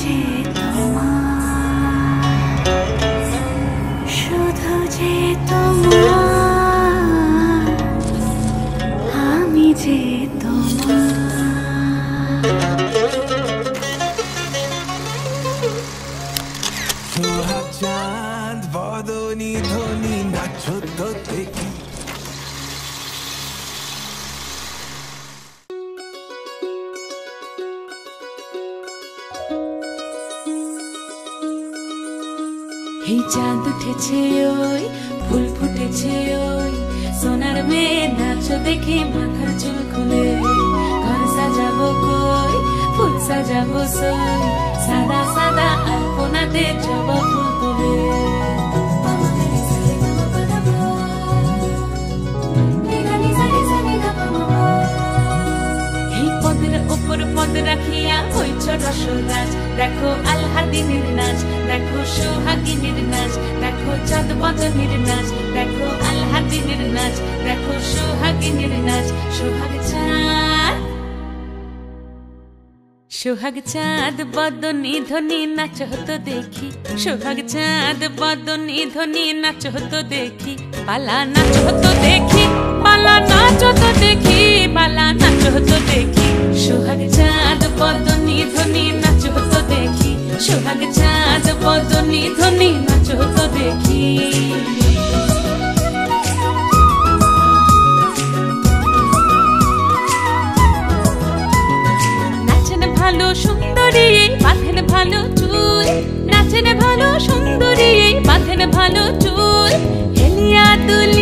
যে তোমার, শুধু যে তোমার, আমি যে তোমার। সোহাগ চাঁদ বদনী ধ্বনি নাচো তো দেখি। এই চাঁদ উঠেছে ওই, ফুল ফুটেছে ওই, সোনার মেয়ে নাচো দেখে মাথার চুল খুলে। ঘর সাজাবো কই, ফুল সাজাবো সই, সাদা সাদা আলপনাতে জবা ফুল তুলে। এই পদের উপর পদ রাখিয়া হইছ রসরাজ, দেখো আলহাদিনের নাচ, দেখো সোহাগিনীর নাচ, দেখো চাঁদ বদনীর নাচ, দেখো আলহাদিনের নাচ, দেখো সোহাগিনীর নাচ। সোহাগ চাঁদ, সোহাগ চাঁদ বদনী ধ্বনি নাচ হতো দেখি, সোহাগ চাঁদ বদনী ধ্বনি নাচ হতো দেখি। পালা নাচ হতো দেখি, পালা নাচ হতো দেখি, পালা নাচ হতো দেখি। সোহাগ চাঁদ বদনী ধ্বনি নাচ হতো দেখি, সোহাগ চাঁদ বদনী ধ্বনি নাচ হতো দেখি। নাচেন ভালো সুন্দরী বাঁধেন ভালো চুল, নাচেন ভালো সুন্দরী বাঁধেন ভালো চুল। হেলিয়া দুলিয়া